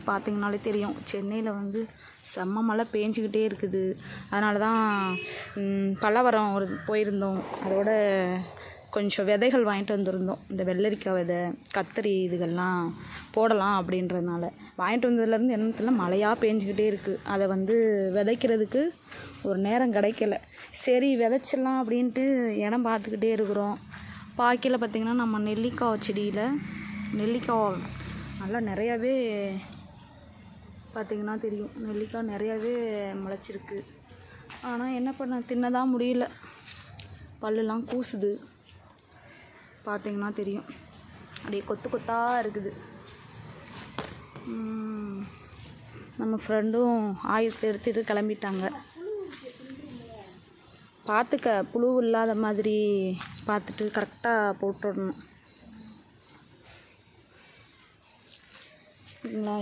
பார்த்திங்கனாலே தெரியும், சென்னையில் வந்து செம்ம மழை பேஞ்சிக்கிட்டே இருக்குது. அதனால தான் பல்லவரம் போயிருந்தோம். அதோட கொஞ்சம் விதைகள் வாங்கிட்டு வந்திருந்தோம். இந்த வெள்ளரிக்காய் விதை, கத்திரி இதுகள்லாம் போடலாம் அப்படின்றதுனால வாங்கிட்டு வந்ததுலேருந்து என்னன்னு தெரியல, மழையாக பேஞ்சிக்கிட்டே இருக்குது. அதை வந்து விதைக்கிறதுக்கு ஒரு நேரம் கிடைக்கல. சரி விதைச்சிடலாம் அப்படின்ட்டு இடம் பார்த்துக்கிட்டே இருக்கிறோம். பாக்கியில் பார்த்திங்கன்னா நம்ம நெல்லிக்காய் செடியில் நெல்லிக்காய் நல்லா நிறையாவே பார்த்திங்கன்னா தெரியும், நெல்லிக்காய் நிறையாவே முளைச்சிருக்கு. ஆனால் என்ன பண்ண, தின்னதான் முடியல, பல்லெலாம் கூசுது. பார்த்திங்கன்னா தெரியும், அப்படியே கொத்து கொத்தாக இருக்குது. நம்ம ஃப்ரெண்டும் ஆயத்தை எடுத்துகிட்டு கிளம்பிட்டாங்க. பார்த்துக்க, புழு இல்லாத மாதிரி பார்த்துட்டு கரெக்டாக போட்டுடணும்.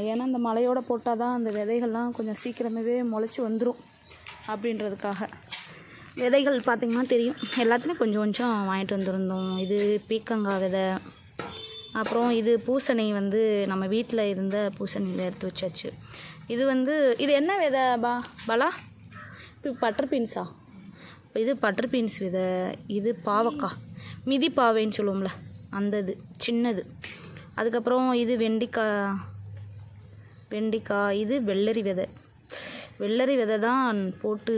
ஏன்னா அந்த மழையோடு போட்டால் தான் அந்த விதைகள்லாம் கொஞ்சம் சீக்கிரமாகவே முளைச்சி வந்துடும் அப்படின்றதுக்காக. விதைகள் பார்த்திங்கன்னா தெரியும், எல்லாத்துலேயும் கொஞ்சம் கொஞ்சம் வாங்கிட்டு வந்திருந்தோம். இது பீக்கங்காய் விதை, அப்புறம் இது பூசணி வந்து நம்ம வீட்டில் இருந்த பூசணியில் எடுத்து வச்சாச்சு. இது வந்து இது என்ன விதை பாலா? இப்போ பட்டர் பீன்ஸா? இது பட்டர் பீன்ஸ் விதை. இது பாவக்காய், மிதி பாவைன்னு சொல்லுவோம்ல அந்த இது சின்னது. அதுக்கப்புறம் இது வெண்டிக்காய். இது வெள்ளரி விதை. வெள்ளரி விதை தான் போட்டு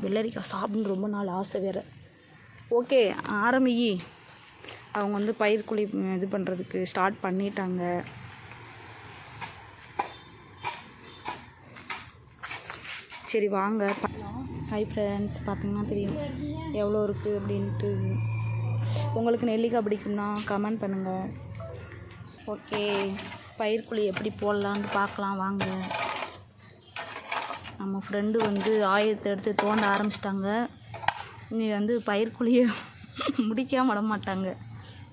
வெள்ளரிக்காய் சாப்பிட்ணுன்னு ரொம்ப நாள் ஆசை வேறு. ஓகே ஆரம்பிக்கி. அவங்க வந்து பயிர்க்குழி இது பண்ணுறதுக்கு ஸ்டார்ட் பண்ணிட்டாங்க. சரி வாங்க. ஹை ஃப்ரெண்ட்ஸ், பார்த்திங்கன்னா தெரியும் எவ்வளோ இருக்குது அப்படின்ட்டு. உங்களுக்கு நெல்லிக்காய் பிடிக்கும்னா கமெண்ட் பண்ணுங்கள். ஓகே, பயிர்க்குழி எப்படி போடலான்னு பார்க்கலாம் வாங்க. நம்ம ஃப்ரெண்டு வந்து ஆயத்தை எடுத்து தோண்ட ஆரம்பிச்சிட்டாங்க. இனி வந்து பயிர்க்குழியை முடிக்காம விட மாட்டாங்க.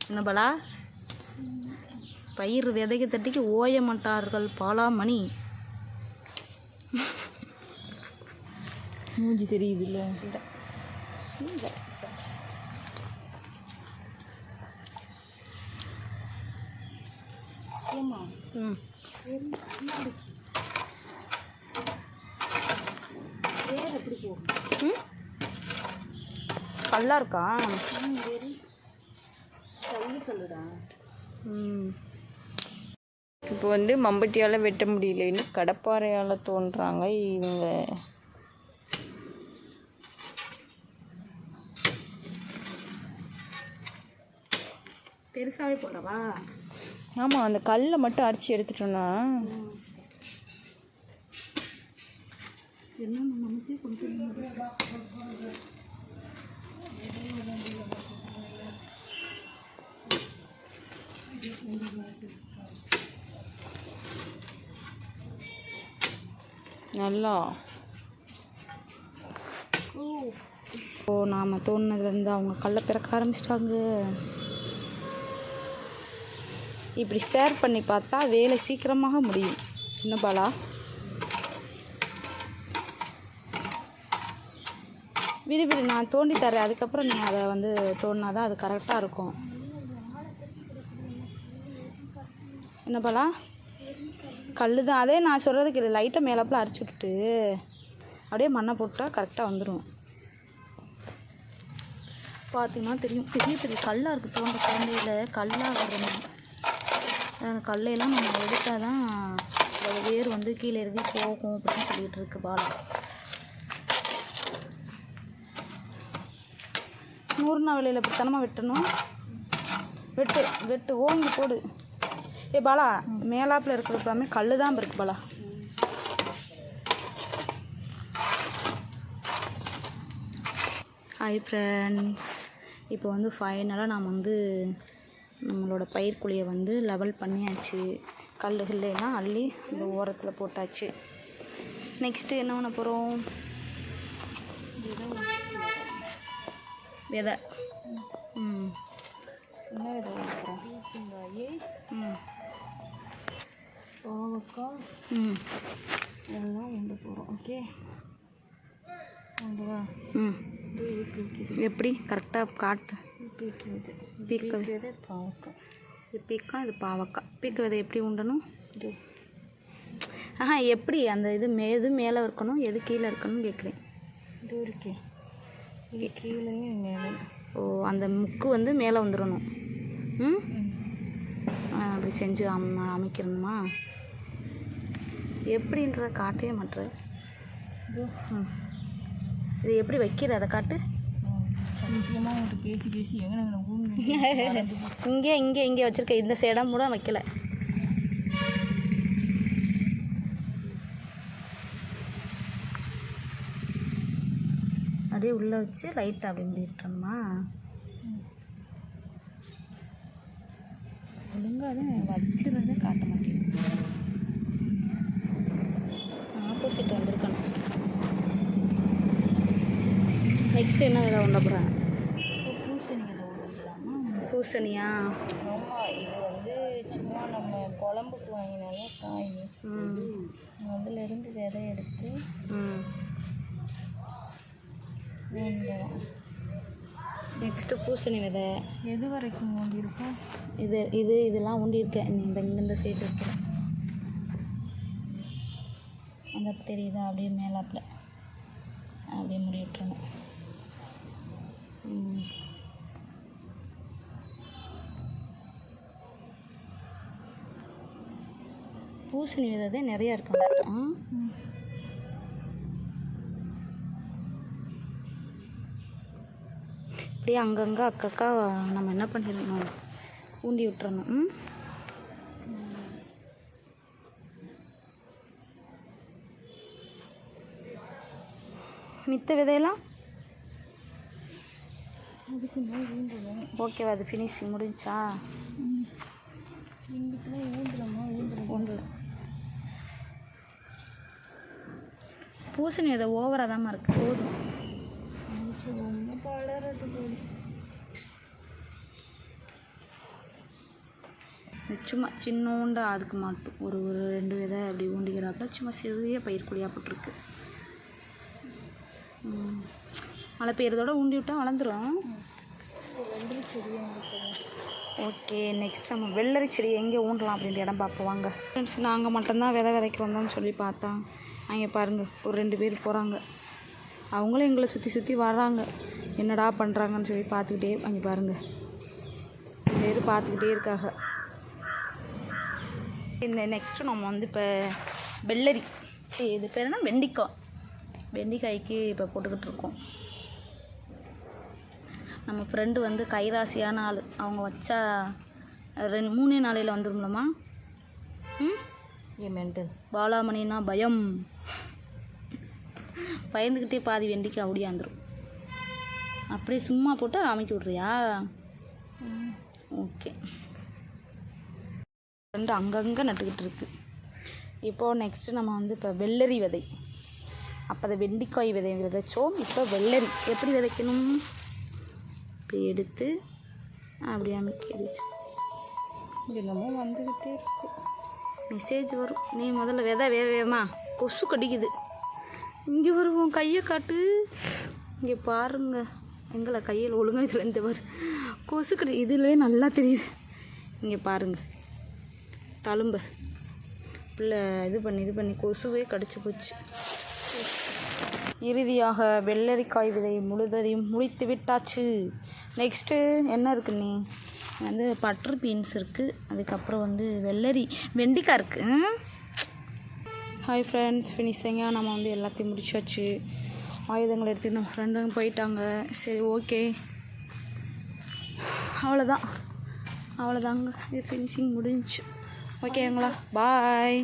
என்ன பலா? பயிர் விதைக்க தட்டிக்கு ஓய மாட்டார்கள் பாலாமணி. மூஞ்சி தெரியுது இல்லை? கல்லா இருக்கா? இப்போ வந்து மம்பட்டியால் வெட்ட முடியலன்னு கடப்பாறையால் தோன்றாங்க இவங்க. பெருசாகவே போடவா? ஆமாம், அந்த கல்லை மட்டும் அரைச்சி எடுத்துட்டோன்னா என்ன நமக்கே கொடுத்து நல்லா. நாம் தோணுனதுலேருந்து அவங்க கல்லை பிறக்க ஆரம்பிச்சிட்டாங்க. இப்படி ஷேர் பண்ணி பார்த்தா வேலை சீக்கிரமாக முடியும். என்ன பாலா? விடு நான் தோண்டி தரேன். அதுக்கப்புறம் நீ அதை வந்து தோண்டினாதான் அது கரெக்டாக இருக்கும். என்ன பாலா? கல் தான். அதே நான் சொல்கிறதுக்கு லைட்டாக மேலாப்பில் அரைச்சி விட்டுட்டு அப்படியே மண்ணை போட்டால் கரெக்டாக வந்துடும். பார்த்தீங்கன்னா தெரியும், பெரிய பெரிய கல்லாக இருக்குது. தோண்ட குழந்தையில் கல்லாக வரணும். அந்த கல்லையெல்லாம் நம்ம எடுத்தால் தான் அதோட வேர் வந்து கீழே இறங்கி போகும் அப்படின்னு சொல்லிகிட்டு இருக்கு பாலா. 100 நாள் வேலையில் இப்படித்தனமாக வெட்டணும். வெட்டு ஓங்கி போடு. பாலா, மேலாப்பில் இருக்கிற எல்லாமே கல் தான் இருக்குது பாலா. ஹாய் ஃப்ரெண்ட்ஸ், இப்போ வந்து ஃபைனலாக நாம் வந்து நம்மளோட பயிர்க்குழியை வந்து லெவல் பண்ணியாச்சு. கல்லுகள்லாம் அள்ளி இந்த ஓரத்தில் போட்டாச்சு. நெக்ஸ்ட்டு என்ன பண்ண போகிறோம்? விதை. என்ன விதை வைக்கிறோம்? பாவக்காய் எல்லாம் உண்டு போகிறோம். ஓகே, எப்படி கரெக்டாக காட்டு. பீக்க விதை பாவக்காய். இது பீக்கா, இது பாவக்காய். பீக்க விதை எப்படி உண்டணும்? எப்படி அந்த இது எது மேலே இருக்கணும் எது கீழே இருக்கணும்னு கேட்குறேன். இது இருக்கே, இது கீழேயும் மேலே. ஓ, அந்த முக்கு வந்து மேலே வந்துடணும். அப்படி செஞ்சு அமைக்கணுமா? எப்படின்றத காட்டவே மாட்டேற. இது எப்படி வைக்கிற அதை காட்டு. பேசி இங்கே இங்கே இங்கே வச்சுருக்க இந்த சைடம் கூட வைக்கல. அப்படியே உள்ளே வச்சு லைட்டாக அப்படி முடிட்டோம்மா. ஒழுங்காக தான் வச்சுருந்தே காட்ட மாட்டேங்குது. ஆப்போசிட் வந்திருக்கணும். நெக்ஸ்ட் என்ன விதை ஒன்ற போகிறேன்? பூசணி விதை ஒன்றுலாமா? பூசணியா? ஆமாம், இது வந்து சும்மா நம்ம குழம்புக்கு வாங்கினாலே காய். அதுலேருந்து விதை எடுத்து வேண்டாம். நெக்ஸ்ட்டு பூசணி விதை எது வரைக்கும் ஊண்டியிருக்கோம்? இதெல்லாம் ஊண்டியிருக்கேன். இந்த சைடு இருக்கிறேன். அந்த தெரியுதா? அப்படியே மேலாப்பில் அப்படியே முடி விட்டுறணும். பூசணி விதை நிறையா இருக்கும். அப்படியே அங்கங்கே அக்கக்கா நம்ம என்ன பண்ணிடணும், ஊண்டி விட்டுறணும். மித்த விதையெல்லாம் ஓகேவா? அது ஃபினிஷிங் முடிஞ்சா? ஊண்டல. பூசணி விதை ஓவராக தான் இருக்குது. போதும். சும்மா சின்னோண்டா அதுக்கு மாட்டும் ஒரு 2 விதை அப்படி ஊண்டிக்கிறாப்புல சும்மா சிறிய பயிர்க்குடியாக போட்டிருக்கு. மழை பெய்யறதோட ஊண்டி விட்டால் வளர்ந்துடும். வெள்ளரி செடி. ஓகே, நெக்ஸ்ட் நம்ம வெள்ளரி செடி எங்கே ஊண்டலாம் அப்படின்ற இடம் பார்ப்போம் வாங்க. ஃப்ரெண்ட்ஸ், நாங்கள் மட்டும்தான் விதைக்க வந்தோம்னு சொல்லி பார்த்தா அங்கே பாருங்கள் ஒரு 2 பேர் போகிறாங்க. அவங்களும் எங்களை சுற்றி வர்றாங்க. என்னடா பண்ணுறாங்கன்னு சொல்லி பார்த்துக்கிட்டே அங்கே பாருங்கள் 2 பேர் பார்த்துக்கிட்டே இருக்காங்க. இந்த நெக்ஸ்ட்டு நம்ம வந்து இப்போ வெள்ளரி இது பேர் என்ன, வெண்டிக்காய்க்கு இப்போ போட்டுக்கிட்டு இருக்கோம். நம்ம ஃப்ரெண்டு வந்து கைராசியான ஆள். அவங்க வச்சா 3 நாளையில் வந்துடும்லம்மா. மென்டல் பாலாமணினா பயம். பயந்துக்கிட்டே பாதி வெண்டிக்காய் ஓடியாந்துடும். அப்படியே சும்மா போட்டு அமைக்கி விட்றியா? ஓகே. ஃப்ரெண்டு அங்கங்கே நட்டுக்கிட்டு இருக்கு. இப்போது நெக்ஸ்ட்டு நம்ம வந்து இப்போ வெள்ளரி விதை. அப்போ அதை வெண்டிக்காய் விதை விதைச்சோம். இப்போ வெள்ளரி எப்படி விதைக்கணும்? இப்படி எடுத்து அப்படியே அமைக்கிடுச்சு. என்னமோ வந்துக்கிட்டே இருக்கு. மெசேஜ் வரும். நீ முதல்ல விதை வேவேமா கொசு கடிக்குது. இங்கே வருவோம், கையை காட்டு. இங்கே பாருங்க, எங்களை கையில் ஒழுங்காக இதில் இந்த பாரு கொசு கடி. இதுலேயே நல்லா தெரியுது. இங்கே பாருங்கள், தழும்ப பிள்ளை இது பண்ணி கொசுவே கடிச்சு போச்சு. இறுதியாக வெள்ளரிக்காய் விதை முழுவதையும் முடித்து விட்டாச்சு. நெக்ஸ்ட்டு என்ன இருக்குது? நீ வந்து பட்டர் பீன்ஸ் இருக்குது. அதுக்கப்புறம் வந்து வெண்டிக்காய் இருக்குது. ஹாய் ஃப்ரெண்ட்ஸ், ஃபினிஷிங்க நம்ம வந்து எல்லாத்தையும் முடிச்சாச்சு. ஆயுதங்கள் எடுத்து நம்ம ஃப்ரெண்டுங்க போயிட்டாங்க. சரி, ஓகே, அவ்வளோதாங்க. இது ஃபினிஷிங் முடிஞ்சு. ஓகேங்களா? பாய்.